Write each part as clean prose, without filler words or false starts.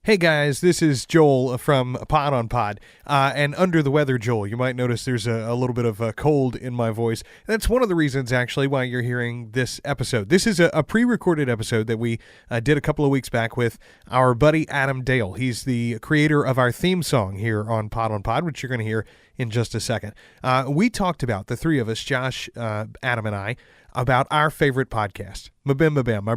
Hey guys, this is Joel from Pod on Pod, and under the weather, Joel. You might notice there's a little bit of a cold in my voice. That's one of the reasons, actually, why you're hearing this episode. This is a pre-recorded episode that we did a couple of weeks back with our buddy Adam Dale. He's the creator of our theme song here on Pod, which you're going to hear in just a second. We talked about, the three of us, Josh, Adam, and I, about our favorite podcast, MBMBAM, my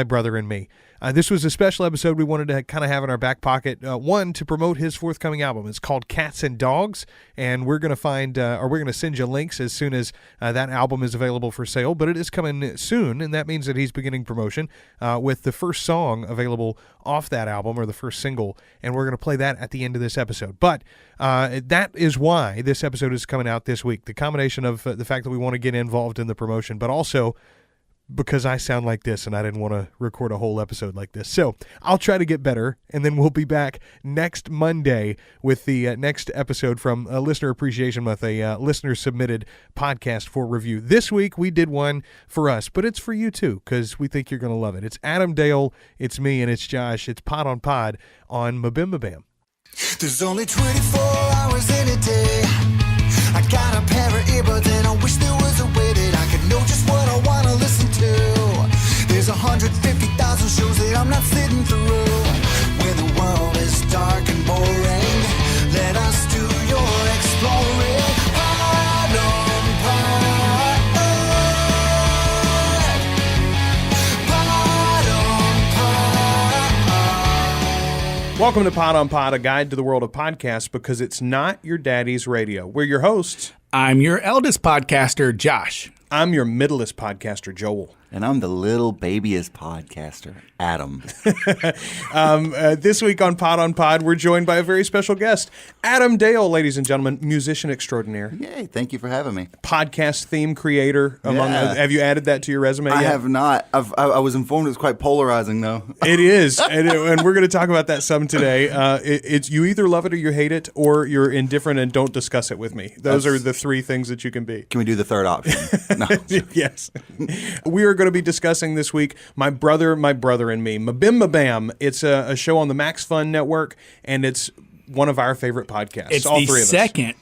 brother, and me. This was a special episode we wanted to kind of have in our back pocket. One, to promote his forthcoming album. It's called Cats and Dogs, and we're going to send you links as soon as that album is available for sale. But it is coming soon, and that means that he's beginning promotion with the first song available off that album, or the first single, and we're going to play that at the end of this episode. But that is why this episode is coming out this week. The combination of the fact that we want to get involved in the promotion, but also because I sound like this and I didn't want to record a whole episode like this. So I'll try to get better, and then we'll be back next Monday with the next episode from Listener Appreciation Month, a listener-submitted podcast for review. This week we did one for us, but it's for you too, because we think you're going to love it. It's Adam Dale, it's me, and it's Josh. It's Pod on MBMBAM. There's only 24 hours in a day. I got a pair of earbuds and I wish there was a way that I could know just what I want to listen to. There's 150,000 shows that I'm not sitting through. When the world is dark and boring, let us do your exploring. Pod on pod. Pod on pod. Welcome to Pod on Pod, a guide to the world of podcasts, because it's not your daddy's radio. We're your hosts. I'm your eldest podcaster, Josh. I'm your middlest podcaster, Joel. And I'm the little babyest podcaster, Adam. This week on Pod, we're joined by a very special guest, Adam Dale, ladies and gentlemen, musician extraordinaire. Yay, thank you for having me. Podcast theme creator. Have you added that to your resume yet? I have not. I was informed it's quite polarizing, though. It is, and we're going to talk about that some today. It's you either love it or you hate it, or you're indifferent and don't discuss it with me. Those are the three things that you can be. Can we do the third option? No. Yes. We are going to be discussing this week My Brother, and Me. MBMBAM. It's a show on the Max Fun Network, and it's one of our favorite podcasts. It's all the three of us. second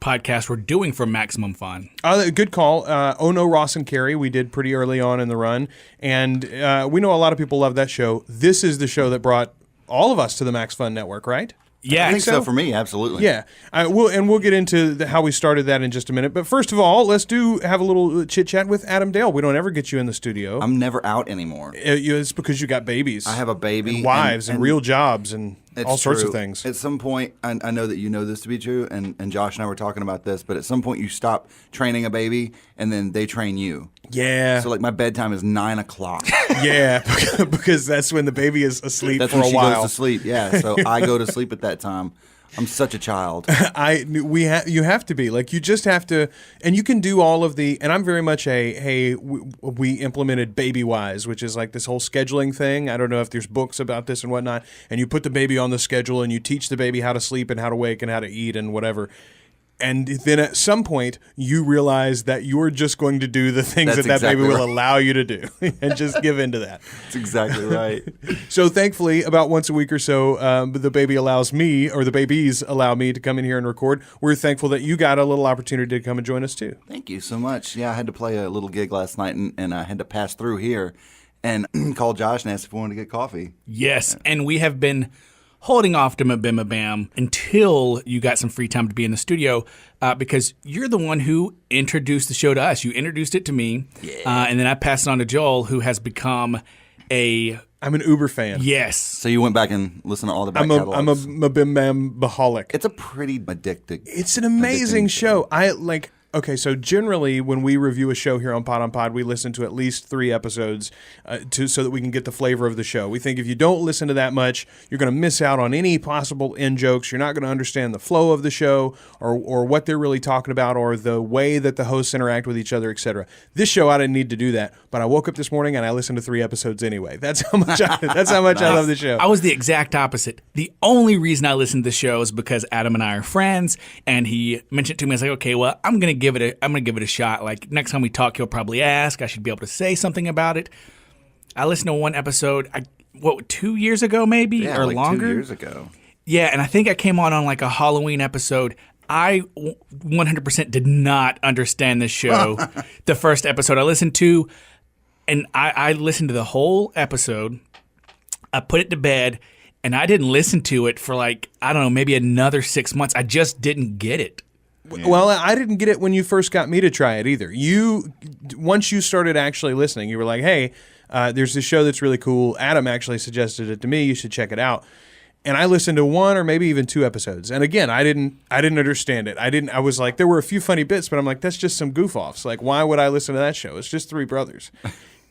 podcast we're doing for Maximum Fun. Good call. Oh No, Ross and Carrie, we did pretty early on in the run, and we know a lot of people love that show. This is the show that brought all of us to the Max Fun Network, right? Yeah, I think so for me, absolutely. Yeah, we'll get into how we started that in just a minute. But first of all, let's have a little chit chat with Adam Dale. We don't ever get you in the studio. I'm never out anymore. It's because you got babies. I have a baby, and wives, and real jobs, and all sorts of things. At some point, I know that you know this to be true, and Josh and I were talking about this, but at some point you stop training a baby, and then they train you. Yeah. So like my bedtime is 9 o'clock. Yeah, because that's when the baby is asleep That's for when a she while. goes to sleep. Yeah, so I go to sleep at that time. I'm such a child. You have to be, like, you just have to, and you can do all of the, and I'm very much we implemented Baby Wise, which is like this whole scheduling thing. I don't know if there's books about this and whatnot, and you put the baby on the schedule and you teach the baby how to sleep and how to wake and how to eat and whatever. And then at some point, you realize that you're just going to do the things that baby will allow you to do, and just give into that. That's exactly right. So thankfully, about once a week or so, the babies allow me to come in here and record. We're thankful that you got a little opportunity to come and join us too. Thank you so much. Yeah, I had to play a little gig last night, and I had to pass through here and call Josh and ask if we wanted to get coffee. Yes, and we have been holding off to MBMBAM until you got some free time to be in the studio, because you're the one who introduced the show to us. You introduced it to me, and then I passed it on to Joel, who has become I'm an Uber fan. Yes. So you went back and listened to all the back catalogs. I'm a MBMBAM-baholic. It's a pretty addictive. It's an amazing show. Okay, so generally when we review a show here on Pod, we listen to at least 3 episodes so that we can get the flavor of the show. We think if you don't listen to that much, you're going to miss out on any possible in-jokes. You're not going to understand the flow of the show or what they're really talking about or the way that the hosts interact with each other, etc. This show, I didn't need to do that, but I woke up this morning and I listened to 3 episodes anyway. That's how much I love the show. I was the exact opposite. The only reason I listened to the show is because Adam and I are friends, and he mentioned it to me. I was like, okay, well, I'm going to give it a shot. Like, next time we talk, he'll probably ask. I should be able to say something about it. I listened to one episode. 2 years ago maybe Yeah, or like longer? 2 years ago. Yeah, and I think I came on like a Halloween episode. I 100% did not understand this show. The first episode I listened to, and I listened to the whole episode. I put it to bed, and I didn't listen to it for like, I don't know, maybe another 6 months. I just didn't get it. Well, I didn't get it when you first got me to try it either. Once you started actually listening, you were like, hey, there's this show that's really cool. Adam actually suggested it to me. You should check it out. And I listened to one or maybe even 2 episodes. And again, I didn't understand it. I was like, there were a few funny bits, but I'm like, that's just some goof offs. Like, why would I listen to that show? It's just 3 brothers.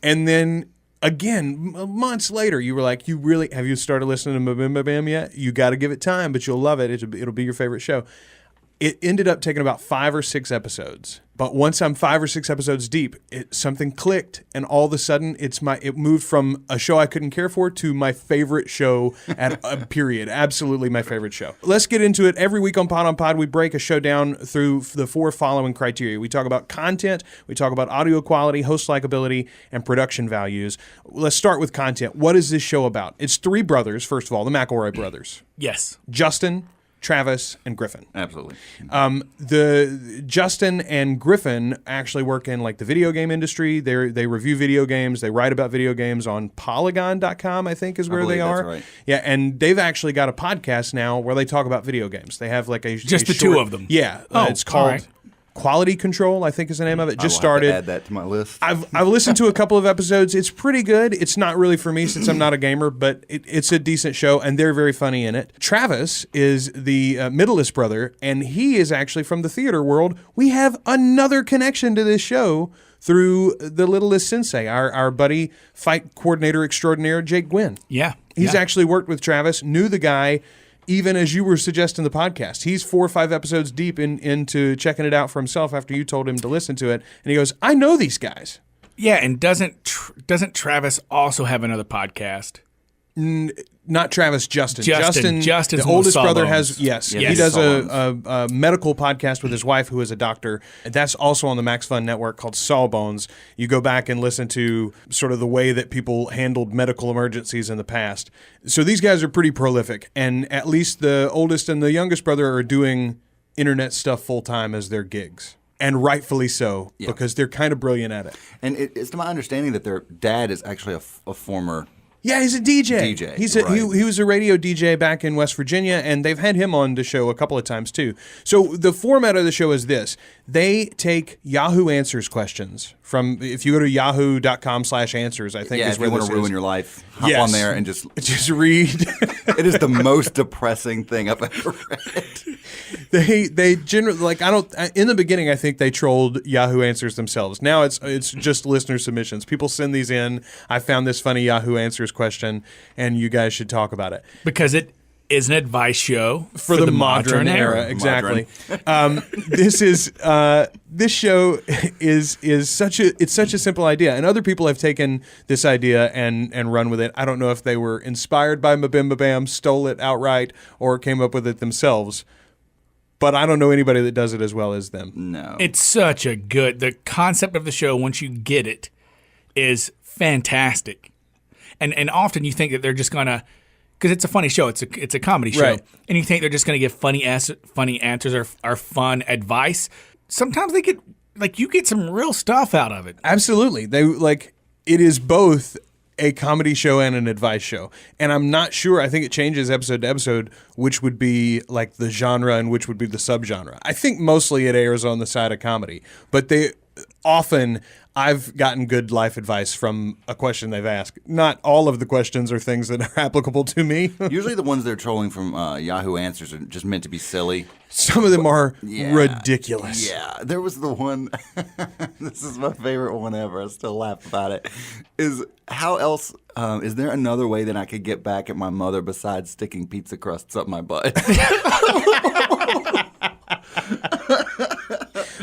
And then again, months later, you were like, have you started listening to MBMBAM yet? You got to give it time, but you'll love it. It'll be your favorite show. It ended up taking about 5 or 6 episodes. But once I'm 5 or 6 episodes deep, something clicked, and all of a sudden, it moved from a show I couldn't care for to my favorite show at a period. Absolutely my favorite show. Let's get into it. Every week on Pod, we break a show down through the 4 following criteria. We talk about content, we talk about audio quality, host likability, and production values. Let's start with content. What is this show about? It's 3 brothers, first of all, the McElroy brothers. Yes. Justin, Travis, and Griffin. Absolutely. The Justin and Griffin actually work in like the video game industry. They review video games. They write about video games on Polygon.com, I think is where they are. That's right. Yeah, and they've actually got a podcast now where they talk about video games. They have like just the 2 of them. Yeah, it's called all right. Quality Control, I think is the name of it. Just I will have started. to add that to my list. I've listened to a couple of episodes. It's pretty good. It's not really for me since I'm not a gamer, but it's a decent show, and they're very funny in it. Travis is the middleest brother, and he is actually from the theater world. We have another connection to this show through the littlest sensei, our buddy, fight coordinator extraordinaire, Jake Gwynn. Yeah. He's yeah. actually worked with Travis, knew the guy, even as you were suggesting the podcast. He's 4 or 5 episodes deep into checking it out for himself after you told him to listen to it. And he goes, I know these guys. Yeah, and doesn't Travis also have another podcast? Not Travis, Justin. Justin's the one oldest with brother Sawbones. has, yes. Yes. He does Sawbones. a medical podcast with his wife, who is a doctor. That's also on the Max Fun Network, called Sawbones. You go back and listen to sort of the way that people handled medical emergencies in the past. So these guys are pretty prolific, and at least the oldest and the youngest brother are doing internet stuff full-time as their gigs. And rightfully so, because they're kind of brilliant at it. And it's to my understanding that their dad is actually a former... Yeah, he's a DJ. He was a radio DJ back in West Virginia, and they've had him on the show a couple of times too. So the format of the show is this. They take Yahoo Answers questions from, if you go to yahoo.com/answers, I think is where if you want this to ruin is. your life, hop on there and just read. It is the most depressing thing I've ever read. They generally, like, in the beginning, I think they trolled Yahoo Answers themselves. Now it's just listener submissions. People send these in. I found this funny Yahoo Answers question, and you guys should talk about it. Because it is an advice show for the modern era. Exactly. This show is such a simple idea, and other people have taken this idea and run with it. I don't know if they were inspired by MBMBAM, stole it outright, or came up with it themselves. But I don't know anybody that does it as well as them. No. It's such a the concept of the show, once you get it, is fantastic. And often you think that they're just going to, because it's a funny show, it's a comedy show, right. And you think they're just going to give funny answers or fun advice. Sometimes they get, like, you get some real stuff out of it. Absolutely. It is both a comedy show and an advice show. And I'm not sure, I think it changes episode to episode, which would be like the genre and which would be the subgenre. I think mostly it airs on the side of comedy, but I've gotten good life advice from a question they've asked. Not all of the questions are things that are applicable to me. Usually the ones they're trolling from Yahoo Answers are just meant to be silly. Some of them are ridiculous. Yeah, there was the one, this is my favorite one ever, I still laugh about it, is how else, is there another way that I could get back at my mother besides sticking pizza crusts up my butt?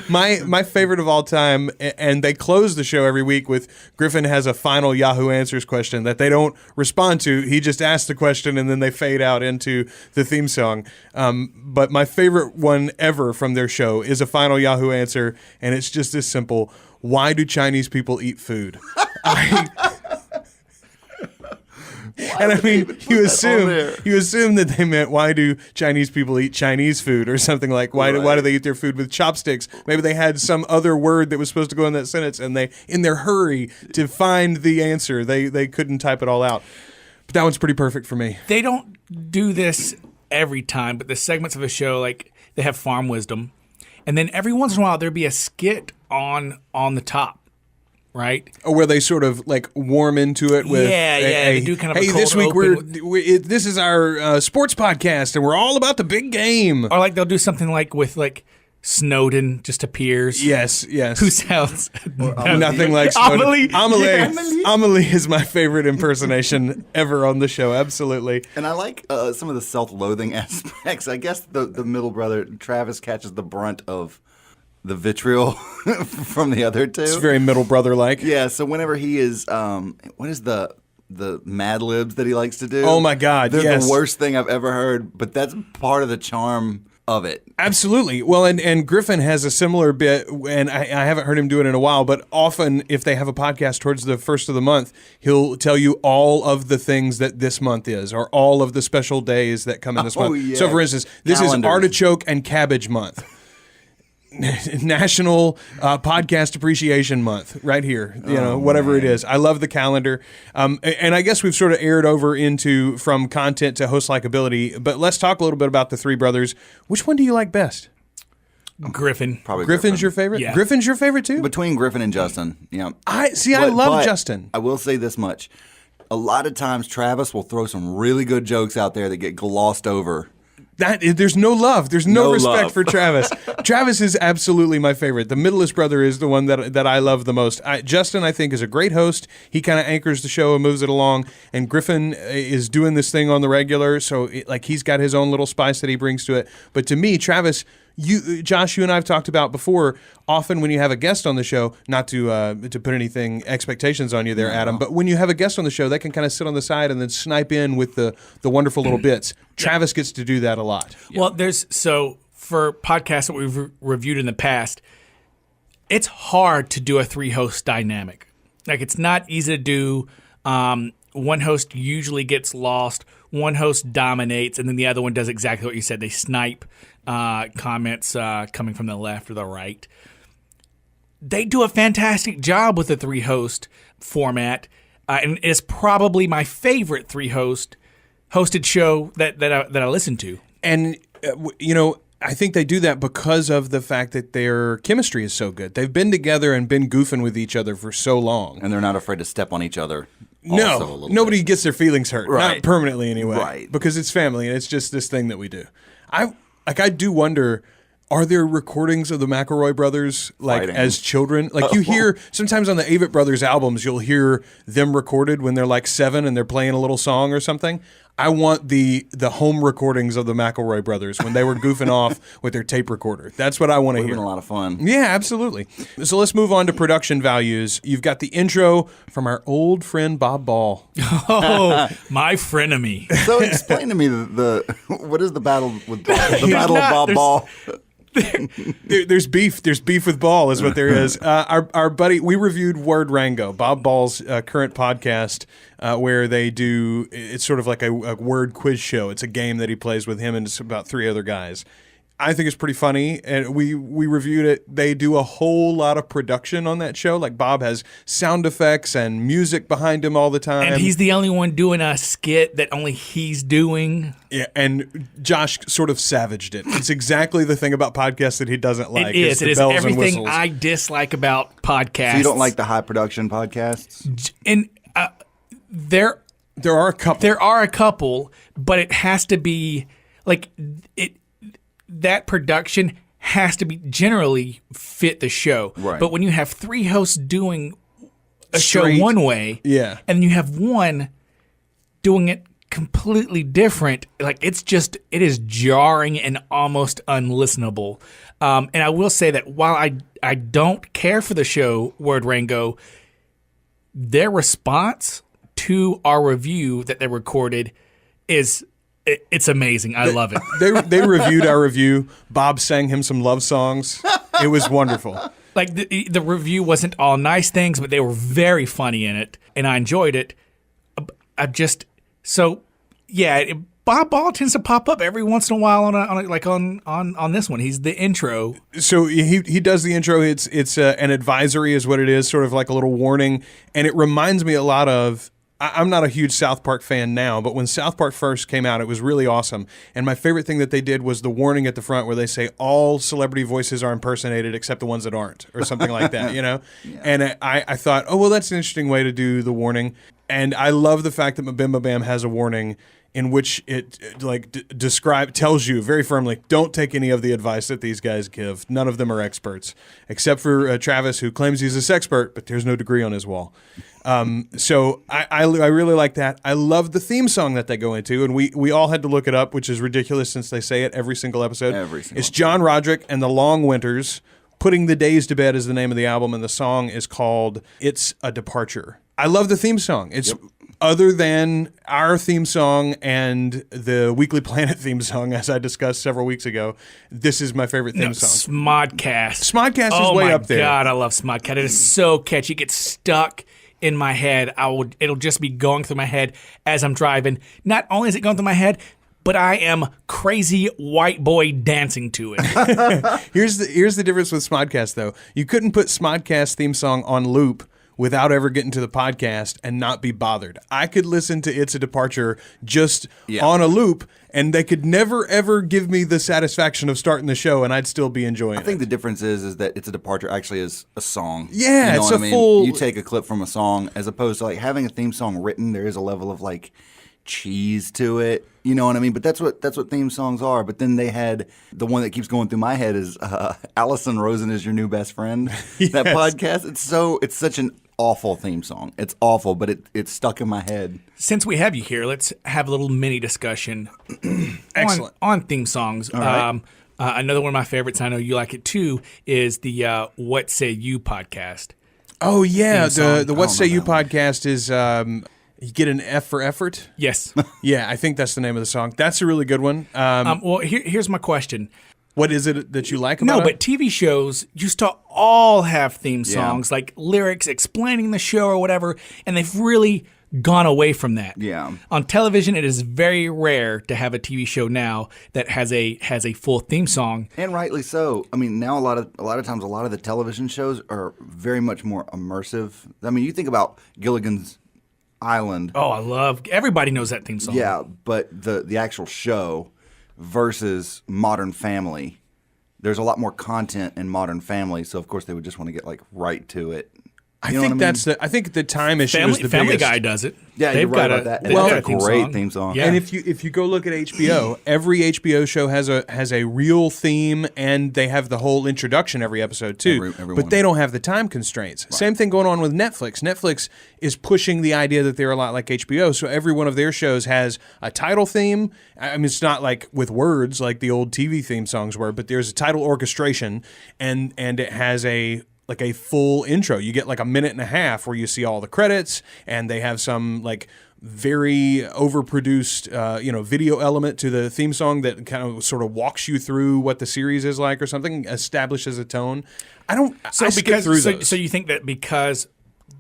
My favorite of all time, and they close the show every week with Griffin has a final Yahoo Answers question that they don't respond to. He just asks the question, and then they fade out into the theme song. But my favorite one ever from their show is a final Yahoo answer, and it's just this simple: why do Chinese people eat food? And I mean, put that on there? you assume that they meant, why do Chinese people eat Chinese food or something, like why do they eat their food with chopsticks? Maybe they had some other word that was supposed to go in that sentence, and they, in their hurry to find the answer, they couldn't type it all out. But that one's pretty perfect for me. They don't do this every time, but the segments of a show, like they have farm wisdom, and then every once in a while there'd be a skit on the top. Right? Or where they sort of like warm into it with, they do kind of a cold this week open this is our sports podcast and we're all about the big game. Or like they'll do something like with like Snowden just appears. Yes. Who sounds nothing like Snowden. Amelie. Amelie is my favorite impersonation ever on the show. Absolutely. And I like some of the self-loathing aspects. I guess the middle brother, Travis, catches the brunt of the vitriol from the other two. It's very middle brother like. Yeah, so whenever he is, what is the Mad Libs that he likes to do? Oh my God, They're yes. the worst thing I've ever heard, but that's part of the charm of it. Absolutely. Well, and Griffin has a similar bit, and I haven't heard him do it in a while, but often if they have a podcast towards the first of the month, he'll tell you all of the things that this month is, or all of the special days that come in this month. Yeah. So for instance, this Calendars. is Artichoke and Cabbage Month. National Podcast Appreciation Month, right here. Whatever it is. I love the calendar, and I guess we've sort of aired over into from content to host likability. But let's talk a little bit about the three brothers. Which one do you like best? Griffin. Probably Griffin's Griffin. your favorite. Yeah. Griffin's your favorite too. Between Griffin and Justin, I love Justin. I will say this much: a lot of times Travis will throw some really good jokes out there that get glossed over. There's no love. There's no respect love. for Travis. Travis is absolutely my favorite. The middlest brother is the one that I love the most. Justin, I think, is a great host. He kind of anchors the show and moves it along. And Griffin is doing this thing on the regular, so he's got his own little spice that he brings to it. But to me, Travis, Josh, you and I have talked about before, often when you have a guest on the show, not to put anything expectations on you there, Adam, but when you have a guest on the show, they can kind of sit on the side and then snipe in with the wonderful little bits. Travis gets to do that a lot. Well, for podcasts that we've reviewed in the past, it's hard to do a three-host dynamic. Like, it's not easy to do. One host usually gets lost, one host dominates, and then the other one does exactly what you said. They snipe comments coming from the left or the right. They do a fantastic job with the three-host format, and it's probably my favorite hosted show that I listen to. And, I think they do that because of the fact that their chemistry is so good. They've been together and been goofing with each other for so long. And they're not afrid to step on each other. No, nobody gets their feelings hurt. Right. Not permanently anyway. Right. Because it's family and it's just this thing that we do. I do wonder, are there recordings of the McElroy brothers Fighting. as children? Like you hear sometimes on the Avett Brothers albums, you'll hear them recorded when they're like 7 and they're playing a little song or something. I want the home recordings of the McElroy brothers when they were goofing off with their tape recorder. That's what I want to hear. Been a lot of fun. Yeah, absolutely. So let's move on to production values. You've got the intro from our old friend Bob Ball. Oh, my frenemy. So explain to me what is the battle with Bob, the battle of Bob Ball? There's beef. There's beef with Ball is what there is. Our buddy, we reviewed Word Rango, Bob Ball's current podcast, where they do, it's sort of like a word quiz show. It's a game that he plays with him and it's about 3 other guys. I think it's pretty funny, and we reviewed it. They do a whole lot of production on that show. Like Bob has sound effects and music behind him all the time. And he's the only one doing a skit that only he's doing. Yeah, and Josh sort of savaged it. It's exactly the thing about podcasts that he doesn't like. It is. The It is bells and everything whistles. I dislike about podcasts. So you don't like the high production podcasts? And there are a couple. There are a couple, but it has to be like it. That production has to be generally fit the show. Right. But when you have 3 hosts doing a Straight. show one way, Yeah. and then you have one doing it completely different, like it is jarring and almost unlistenable. And I will say that while I don't care for the show Word Rango, their response to our review that they recorded it's amazing. I love it. They reviewed our review. Bob sang him some love songs. It was wonderful. Like the review wasn't all nice things, but they were very funny in it, and I enjoyed it. So, yeah, Bob Ball tends to pop up every once in a while on this one. He's the intro. So he does the intro. It's an advisory is what it is, sort of like a little warning, and it reminds me a lot of. I'm not a huge South Park fan now, but when South Park first came out, it was really awesome. And my favorite thing that they did was the warning at the front where they say all celebrity voices are impersonated except the ones that aren't, or something like that, you know? Yeah. And I thought, oh, well, that's an interesting way to do the warning. And I love the fact that MBMBAM has a warning in which it tells you very firmly, don't take any of the advice that these guys give. None of them are experts, except for Travis, who claims he's a sexpert, but there's no degree on his wall. So I really like that. I love the theme song that they go into, and we all had to look it up, which is ridiculous since they say it every single episode. It's John Roderick and the Long Winters. Putting the Days to Bed is the name of the album, and the song is called It's a Departure. I love the theme song. It's other than our theme song and the Weekly Planet theme song, as I discussed several weeks ago, this is my favorite theme song. Smodcast. Smodcast is way up there. Oh my God, I love Smodcast. It is so catchy. It gets stuck in my head. It'll just be going through my head as I'm driving. Not only is it going through my head, but I am crazy white boy dancing to it. Here's the difference with Smodcast, though. You couldn't put Smodcast theme song on loop without ever getting to the podcast and not be bothered. I could listen to It's a Departure just on a loop, and they could never, ever give me the satisfaction of starting the show, and I'd still be enjoying it. I think the difference is that It's a Departure actually is a song. Yeah, you know it's what a I mean? full... You take a clip from a song as opposed to like having a theme song written. There is a level of like cheese to it. You know what I mean? But that's what theme songs are. But then they had the one that keeps going through my head is Allison Rosen is Your New Best Friend. Yes. That podcast. It's such an awful theme song. It's awful, but it's stuck in my head. Since we have you here, let's have a little mini discussion Excellent. on theme songs. All right. Another one of my favorites, I know you like it too, is the What Say You podcast. Oh, yeah. The What Say You podcast is... you get an F for effort? Yes. Yeah, I think that's the name of the song. That's a really good one. Well, here's my question. What is it that you like about it? No, but TV shows used to all have theme songs, like lyrics explaining the show or whatever, and they've really gone away from that. Yeah. On television, it is very rare to have a TV show now that has a full theme song. And rightly so. I mean, now a lot of times a lot of the television shows are very much more immersive. I mean, you think about Gilligan's Island. Oh, everybody knows that theme song. Yeah, but the actual show versus Modern Family, there's a lot more content in Modern Family, so of course they would just want to get like right to it. I think the time issue is the Family biggest. Guy does it. Yeah, They've you're right got about that. They've Well, got it's a great theme song. Yeah. And if you go look at HBO, every HBO show has a real theme, and they have the whole introduction every episode too. But they don't have the time constraints. Right. Same thing going on with Netflix. Netflix is pushing the idea that they're a lot like HBO, so every one of their shows has a title theme. I mean, it's not like with words like the old TV theme songs were, but there's a title orchestration, and it has a full intro. You get like a minute and a half where you see all the credits, and they have some like very overproduced, video element to the theme song that kind of sort of walks you through what the series is like or something, establishes a tone. So you think that because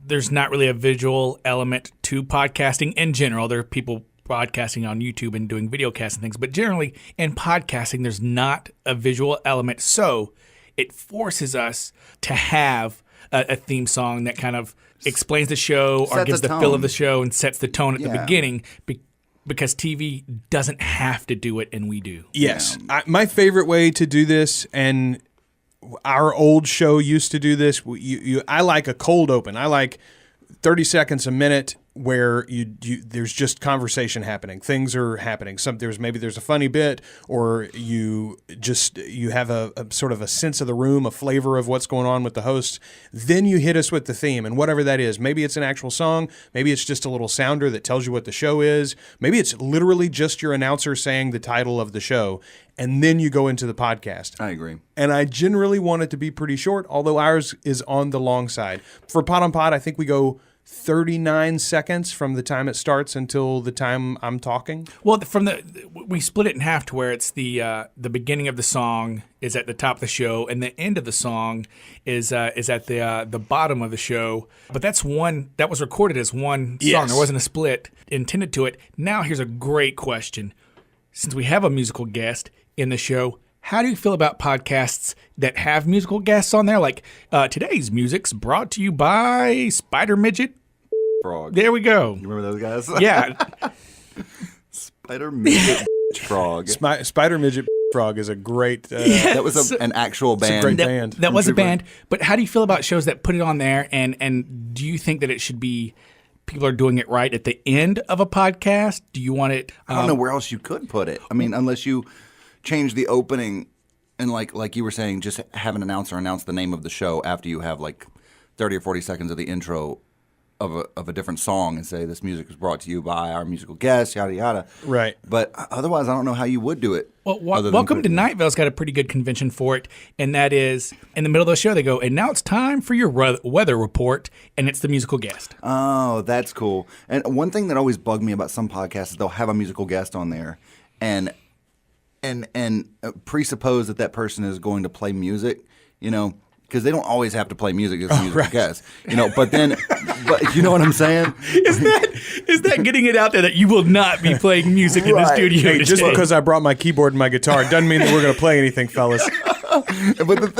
there's not really a visual element to podcasting in general, there are people broadcasting on YouTube and doing video casts and things, but generally in podcasting, there's not a visual element. So it forces us to have a theme song that kind of explains the show or gives the feel of the show and sets the tone at the beginning because TV doesn't have to do it and we do. Yes. My favorite way to do this, and our old show used to do this, I like a cold open. I like 30 seconds a minute where there's just conversation happening. Things are happening. There's a funny bit, or you have a sort of a sense of the room, a flavor of what's going on with the hosts. Then you hit us with the theme, and whatever that is. Maybe it's an actual song. Maybe it's just a little sounder that tells you what the show is. Maybe it's literally just your announcer saying the title of the show, and then you go into the podcast. I agree. And I generally want it to be pretty short, although ours is on the long side. For Pod on Pod, I think we go 39 seconds from the time it starts until the time I'm talking. Well, we split it in half to where it's the beginning of the song is at the top of the show, and the end of the song is at the bottom of the show. But that was recorded as one song. Yes. There wasn't a split intended to it. Now here's a great question. Since we have a musical guest in the show, how do you feel about podcasts that have musical guests on there? Like today's music's brought to you by Spider Midget Frog. There we go. You remember those guys? Yeah. Spider Midget Frog. Spider Midget Frog is a great. That was an actual band. great band. That was a band. But how do you feel about shows that put it on there? And do you think that it should be people are doing it right at the end of a podcast? Do you want it? I don't know where else you could put it. I mean, unless you change the opening and like you were saying, just have an announcer announce the name of the show after you have like 30 or 40 seconds of the intro of a different song and say this music is brought to you by our musical guest, yada yada. Right. But otherwise, I don't know how you would do it. Well, Welcome to Night Vale's got a pretty good convention for it, and that is in the middle of the show they go, and now it's time for your weather report, and it's the musical guest. Oh, that's cool. And one thing that always bugged me about some podcasts is they'll have a musical guest on there, and presuppose that person is going to play music, because they don't always have to play music as a musical guest, But you know what I'm saying? Is that getting it out there that you will not be playing music in the studio? Hey, just because I brought my keyboard and my guitar doesn't mean that we're going to play anything, fellas. But the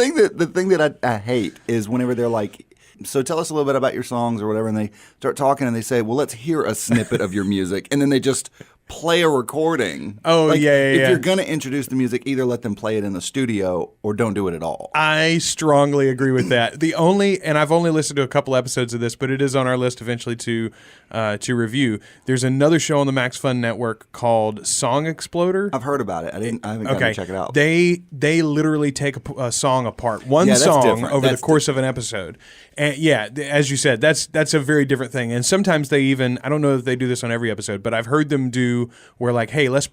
thing that I hate is whenever they're like, so tell us a little bit about your songs or whatever, and they start talking and they say, well, let's hear a snippet of your music, and then they just play a recording. Oh, Like, yeah. If you're going to introduce the music, either let them play it in the studio or don't do it at all. I strongly agree with that. And I've only listened to a couple episodes of this, but it is on our list eventually to review. There's another show on the Max Fun Network called Song Exploder. I've heard about it. I haven't gotten to check it out. They literally take a song apart, one Yeah, that's song different. over That's the course of an episode. And as you said, that's a very different thing. And sometimes they even, I don't know if they do this on every episode, but I've heard them do where like, hey, let's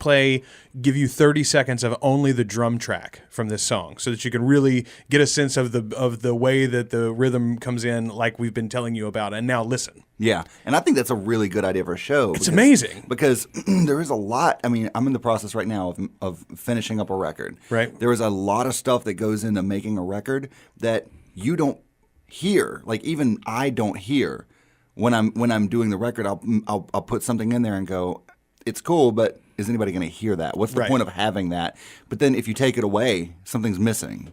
give you 30 seconds of only the drum track from this song so that you can really get a sense of the way that the rhythm comes in, like we've been telling you about. And now listen. Yeah, and I think that's a really good idea for a show. It's amazing. Because there is a lot. I mean, I'm in the process right now of finishing up a record. Right. There is a lot of stuff that goes into making a record that you don't hear. Like even I don't hear when I'm doing the record. I'll put something in there and go, it's cool, but is anybody going to hear that? What's the point of having that? But then if you take it away, something's missing.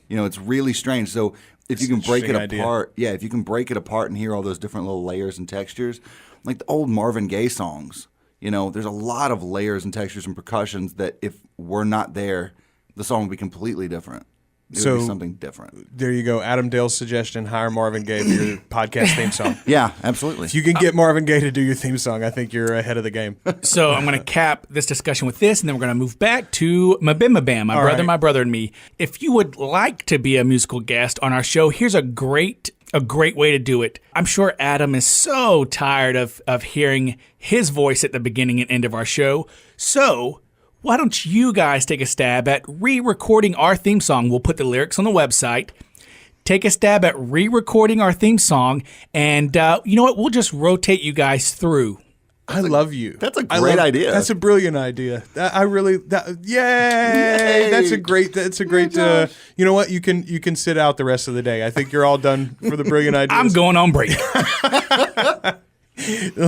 It's really strange. So if you can break it apart, if you can break it apart and hear all those different little layers and textures, like the old Marvin Gaye songs, there's a lot of layers and textures and percussions that if we're not there, the song would be completely different. It would be something different. There you go. Adam Dale's suggestion, hire Marvin Gaye for your podcast theme song. Yeah, absolutely. If you can get Marvin Gaye to do your theme song, I think you're ahead of the game. So I'm going to cap this discussion with this, and then we're going to move back to MBMBAM, my brother and me. If you would like to be a musical guest on our show, here's a great way to do it. I'm sure Adam is so tired of hearing his voice at the beginning and end of our show. So why don't you guys take a stab at re-recording our theme song? We'll put the lyrics on the website. Take a stab at re-recording our theme song, and you know what? We'll just rotate you guys through. I love you. That's a great idea. That's a brilliant idea. Yay! That's a great. You know what? You can sit out the rest of the day. I think you're all done for the brilliant ideas. I'm going on break.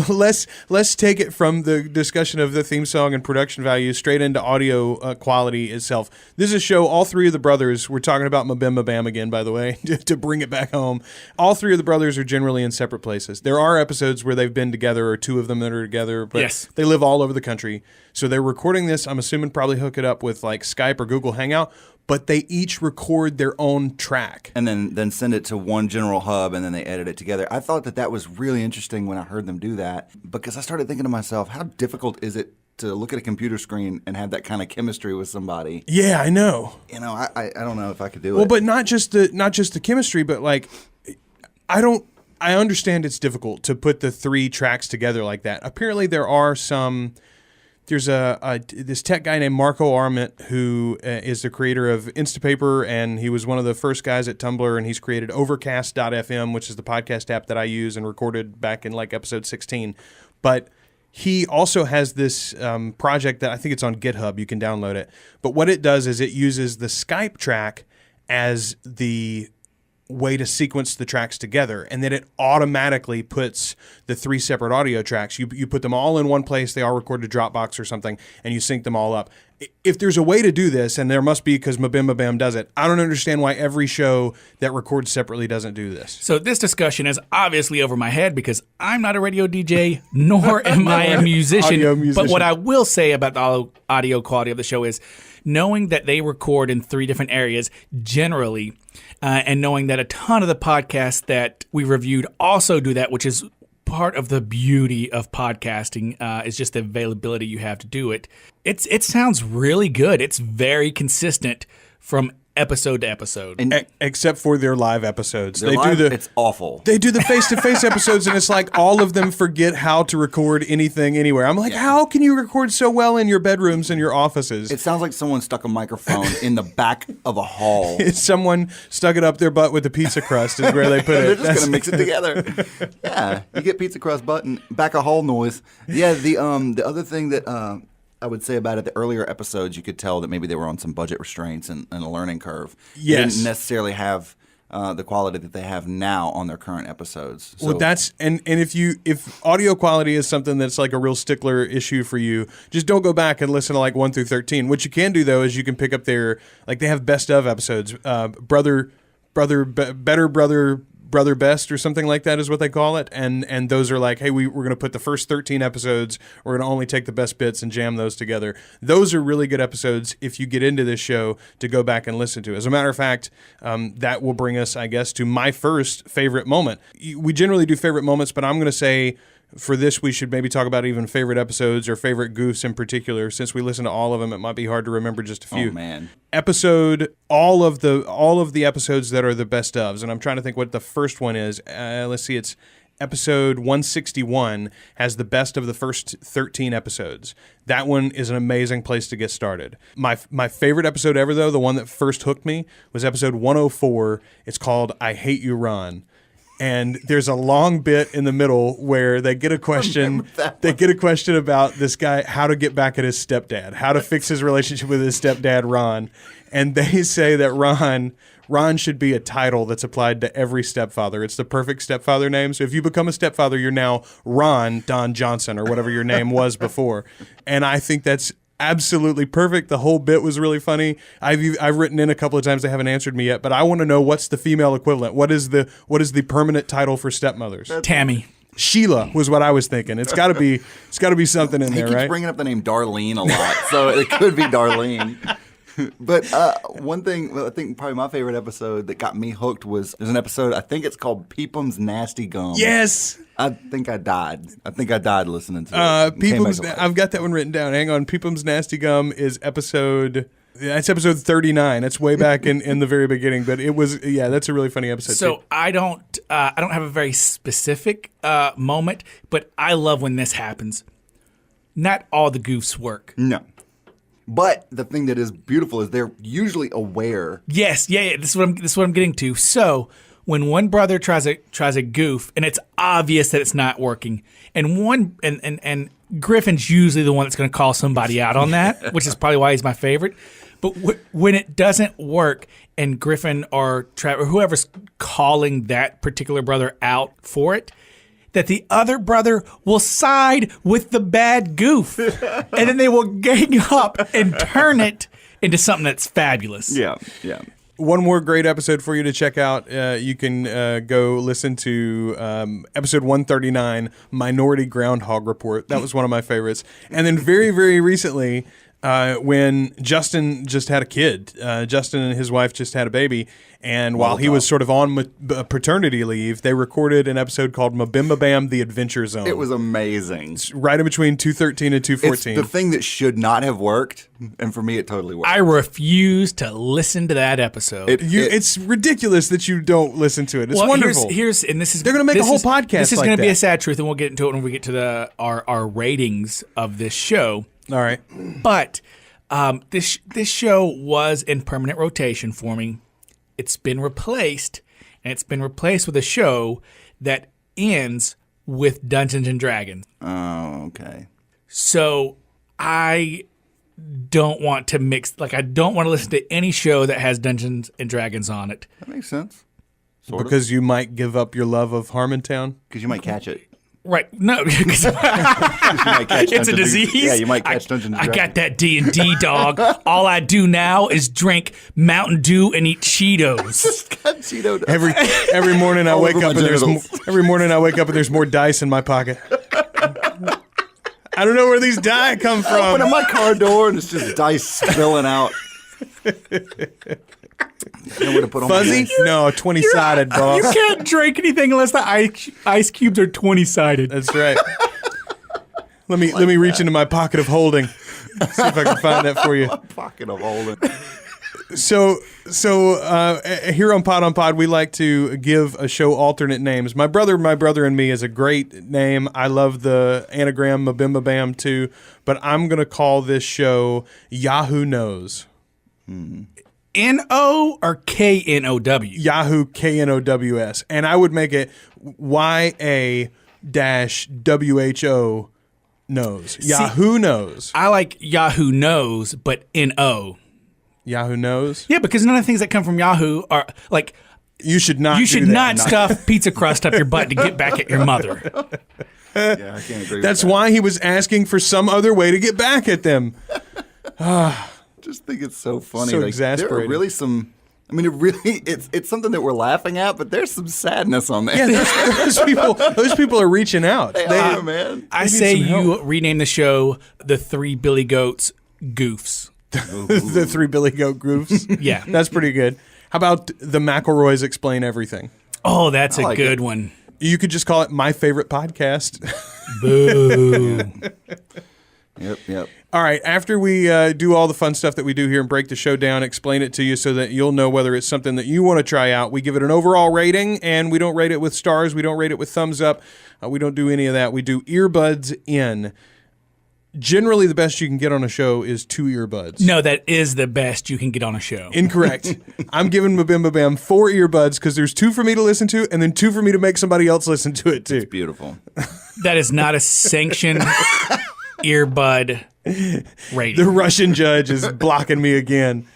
Let's take it from the discussion of the theme song and production value straight into audio quality itself. This is a show, all three of the brothers, we're talking about MBMBAM again, by the way, to bring it back home. All three of the brothers are generally in separate places. There are episodes where they've been together, or two of them that are together, but they live all over the country. So they're recording this, I'm assuming probably hook it up with like Skype or Google Hangout, but they each record their own track. And then send it to one general hub, and then they edit it together. I thought that was really interesting when I heard them do that, because I started thinking to myself, how difficult is it to look at a computer screen and have that kind of chemistry with somebody? Yeah, I know. I don't know if I could do it. Well, but not just the chemistry, but like, I understand it's difficult to put the three tracks together like that. Apparently there's there's this tech guy named Marco Arment who is the creator of Instapaper, and he was one of the first guys at Tumblr, and he's created Overcast.fm, which is the podcast app that I use and recorded back in like episode 16. But he also has this project that I think it's on GitHub. You can download it. But what it does is it uses the Skype track as the way to sequence the tracks together, and then it automatically puts the 3 separate audio tracks. You put them all in one place. They all record to Dropbox or something, and you sync them all up. If there's a way to do this, and there must be because MBMBAM does it, I don't understand why every show that records separately doesn't do this. So this discussion is obviously over my head because I'm not a radio DJ, nor am I a musician. But what I will say about the audio quality of the show is knowing that they record in 3 different areas generally, and knowing that a ton of the podcasts that we reviewed also do that, which is part of the beauty of podcasting, is just the availability you have to do it. It sounds really good. It's very consistent from episode to episode. Except for their live episodes. It's awful. They do the face-to-face episodes, and it's like all of them forget how to record anything anywhere. I'm like, how can you record so well in your bedrooms and your offices? It sounds like someone stuck a microphone in the back of a hall. Someone stuck it up their butt with a pizza crust is where they put it. They're just going to mix it together. Yeah, you get pizza crust button, back a hall noise. Yeah, the other thing that I would say about it, the earlier episodes, you could tell that maybe they were on some budget restraints and a learning curve. Yes. They didn't necessarily have the quality that they have now on their current episodes. So, well, that's and if audio quality is something that's like a real stickler issue for you, just don't go back and listen to like 1 through 13. What you can do though is you can pick up their, like, they have best of episodes, Brother Best or something like that is what they call it. And those are like, hey, we're going to put the first 13 episodes, we're going to only take the best bits and jam those together. Those are really good episodes if you get into this show to go back and listen to. As a matter of fact, that will bring us, I guess, to my first favorite moment. We generally do favorite moments, but I'm going to say for this, we should maybe talk about even favorite episodes or favorite goofs in particular. Since we listen to all of them, it might be hard to remember just a few. Oh, man. All of the episodes that are the best ofs, and I'm trying to think what the first one is. Let's see, it's episode 161 has the best of the first 13 episodes. That one is an amazing place to get started. My favorite episode ever, though, the one that first hooked me, was episode 104. It's called I Hate You, Ron. And there's a long bit in the middle where they get a question. They get a question about this guy, how to get back at his stepdad, how to fix his relationship with his stepdad, Ron. And they say that Ron should be a title that's applied to every stepfather. It's the perfect stepfather name. So if you become a stepfather, you're now Ron Don Johnson or whatever your name was before. And I think that's absolutely perfect. The whole bit was really funny. I've written in a couple of times. They haven't answered me yet, but I want to know what's the female equivalent. What is the permanent title for stepmothers? Tammy. Sheila was what I was thinking. It's got to be something in there, He right? keeps bringing up the name Darlene a lot, so it could be Darlene. But one thing, I think probably my favorite episode that got me hooked was there's an episode, I think it's called Peepum's Nasty Gum. Yes. I think I died listening to it. I've got that one written down. Hang on. Peepum's Nasty Gum is episode 39. That's way back in the very beginning, but it was, that's a really funny episode. So too. I don't have a very specific moment, but I love when this happens. Not all the goofs work. No. But the thing that is beautiful is they're usually aware. Yes, yeah. This is what I'm getting to. So when one brother tries a goof and it's obvious that it's not working, and Griffin's usually the one that's going to call somebody out on that, which is probably why he's my favorite. But when it doesn't work and Griffin or whoever's calling that particular brother out for it, that the other brother will side with the bad goof. And then they will gang up and turn it into something that's fabulous. Yeah. One more great episode for you to check out. You can go listen to episode 139, Minority Groundhog Report. That was one of my favorites. And then very, very recently, when Justin just had a kid, Justin and his wife just had a baby, and while he was sort of on paternity leave, they recorded an episode called MBMBAM, The Adventure Zone. It was amazing. It's right in between 213 and 214. It's the thing that should not have worked, and for me it totally worked. I refuse to listen to that episode. It's ridiculous that you don't listen to it. It's wonderful. And this is they're going to make a whole podcast. This is like going to be that. a sad truth, and we'll get into it when we get to our ratings of this show. All right. But this show was in permanent rotation for me. It's been replaced, and it's been replaced with a show that ends with Dungeons and Dragons. Oh, okay. So I don't want to mix, like I don't want to listen to any show that has Dungeons and Dragons on it. That makes sense. Sort Because you might give up your love of Harmontown. Because you might catch it. Right. No, because You might catch it's a Dungeons- disease. Yeah, you might catch Dungeons and I got Dragons. that D&D, dog. All I do now is drink Mountain Dew and eat Cheetos. Cheeto. Every morning I All wake over up my and genitals. every morning I wake up and there's more dice in my pocket. I don't know where these die come Open from. my car door and it's just dice spilling out. Nowhere to put on my Fuzzy? dice. No, 20-sided, boss. You can't drink anything unless the ice cubes are 20-sided. That's right. Let me reach into my pocket of holding. See if I can find that for you. Pocket of holding. So here on Pod, we like to give a show alternate names. My brother and me is a great name. I love the anagram MBMBAM too, but I'm gonna call this show Yahoo Knows. N-O or K-N-O-W? Yahoo KNOWS, and I would make it YA-WHO knows. Yahoo Knows. I like Yahoo Knows, but N-O. Yahoo Knows. Yeah, because none of the things that come from Yahoo are like You should not. you do should that. not stuff pizza crust up your butt to get back at your mother. Yeah, I can't agree That's with that. why he was asking for some other way to get back at them. Just think it's so funny. So There are exasperating. really some... I mean, it's something that we're laughing at, but there's some sadness on there. Yeah, those people are reaching out. They are, man. I need say some help. you rename the show The Three Billy Goats Goofs. The three Billy Goat grooves. Yeah. That's pretty good. How about the McElroys Explain Everything? Oh, that's a like good it. one. You could just call it My Favorite Podcast. Boo. Yep. All right, after we do all the fun stuff that we do here and break the show down, explain it to you so that you'll know whether it's something that you want to try out. We give it an overall rating, and we don't rate it with stars. We don't rate it with thumbs up. We don't do any of that. We do earbuds in. Generally, the best you can get on a show is 2 earbuds. No, that is the best you can get on a show. Incorrect. I'm giving MBMBAM 4 earbuds because there's 2 for me to listen to and then 2 for me to make somebody else listen to it too. Beautiful. That is not a sanctioned earbud rating. The Russian judge is blocking me again.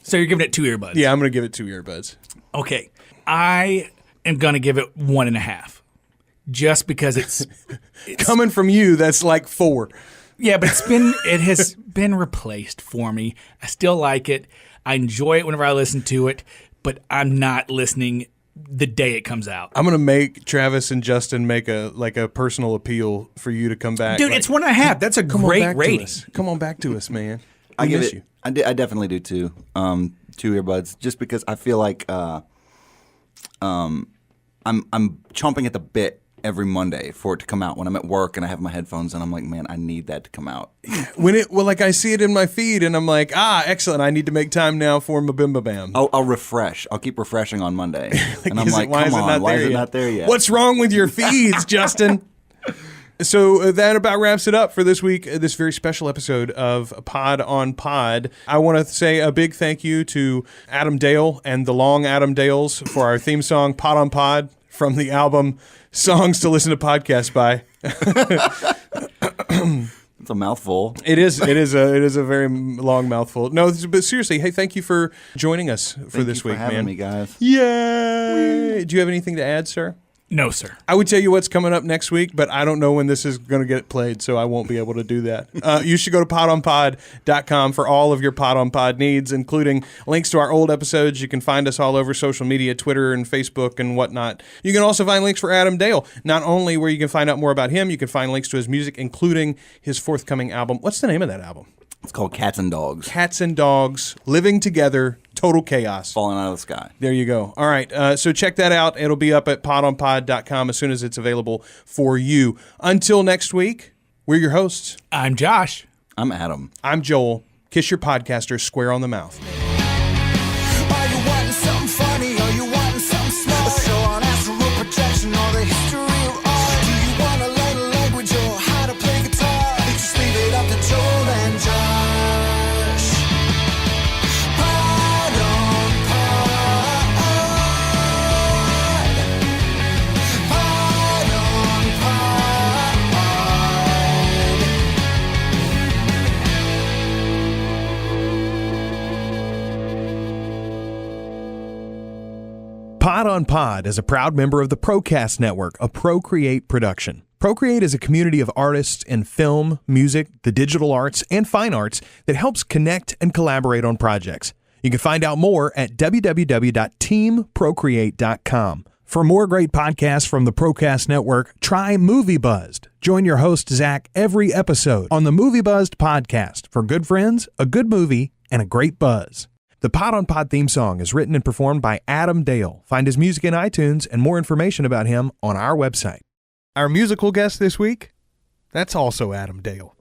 So you're giving it 2 earbuds. Yeah, I'm going to give it 2 earbuds. Okay. I am going to give it 1.5. Just because it's Coming from you, that's like 4. yeah, but it has been replaced for me. I still like it. I enjoy it whenever I listen to it, but I'm not listening the day it comes out. I'm going to make Travis and Justin make a personal appeal for you to come back. Dude, Like, it's 1.5. That's a come on great back to rating. us. Come on back to us, man. I We give miss it. you. I definitely do too. 2 earbuds, just because I feel like I'm chomping at the bit every Monday for it to come out when I'm at work and I have my headphones and I'm like, man, I need that to come out. Like I see it in my feed and I'm like, excellent. I need to make time now for MBMBAM. I'll refresh. I'll keep refreshing on Monday, and I'm Is it- like, why come is it on, not why there is it yet? not there yet? What's wrong with your feeds, Justin? So that about wraps it up for this week, this very special episode of Pod on Pod. I want to say a big thank you to Adam Dale and the Long Adam Dales for our theme song, Pod on Pod, from the album Songs to Listen to Podcasts By. It's a mouthful. It is a very long mouthful. No, but seriously, hey, thank you for joining us for Thank this you for week, having man. me, guys. Yay! Do you have anything to add, sir? No, sir. I would tell you what's coming up next week, but I don't know when this is going to get played, so I won't be able to do that. You should go to podonpod.com for all of your Pod on Pod needs, including links to our old episodes. You can find us all over social media, Twitter and Facebook and whatnot. You can also find links for Adam Dale, not only where you can find out more about him, you can find links to his music, including his forthcoming album. What's the name of that album? It's called Cats and Dogs Cats and Dogs, Living Together, Total Chaos. Falling Out of the Sky. There you go. All right. So check that out. It'll be up at podonpod.com as soon as it's available for you. Until next week, we're your hosts. I'm Josh. I'm Adam. I'm Joel. Kiss your podcaster square on the mouth. Are you wanting something funny? Are you wanting something smart? A show on astral projection or the history of art? Do you want to learn a language or how to play guitar? Just leave it up to Pod on Pod is a proud member of the Procast Network, a Procreate production. Procreate is a community of artists in film, music, the digital arts, and fine arts that helps connect and collaborate on projects. You can find out more at www.teamprocreate.com. For more great podcasts from the Procast Network, try Movie Buzzed. Join your host, Zach, every episode on the Movie Buzzed podcast for good friends, a good movie, and a great buzz. The Pod on Pod theme song is written and performed by Adam Dale. Find his music in iTunes and more information about him on our website. Our musical guest this week, that's also Adam Dale.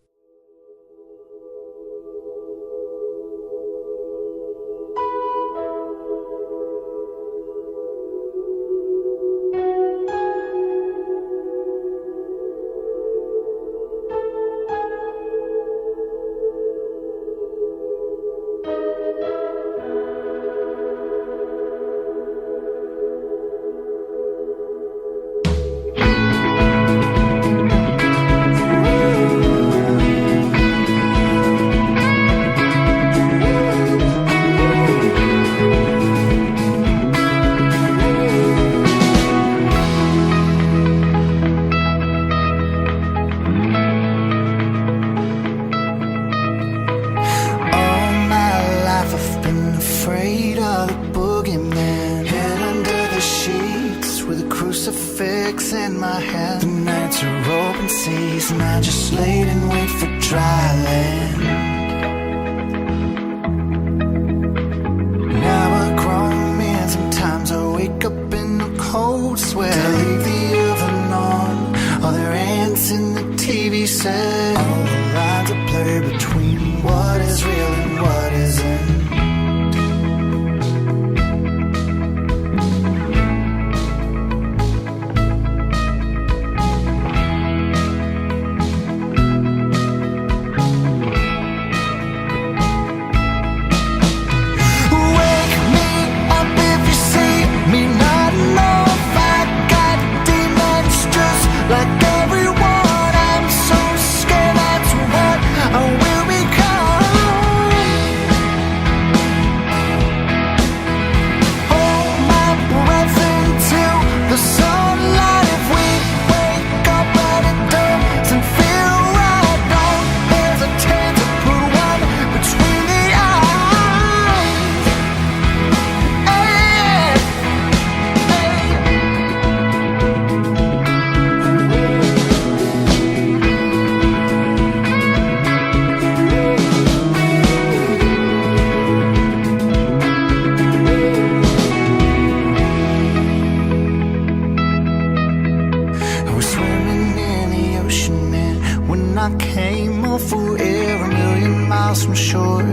Oh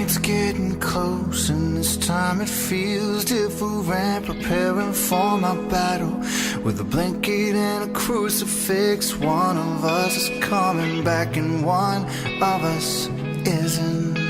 night's getting close, and this time it feels different. Preparing for my battle with a blanket and a crucifix. One of us is coming back, and one of us isn't.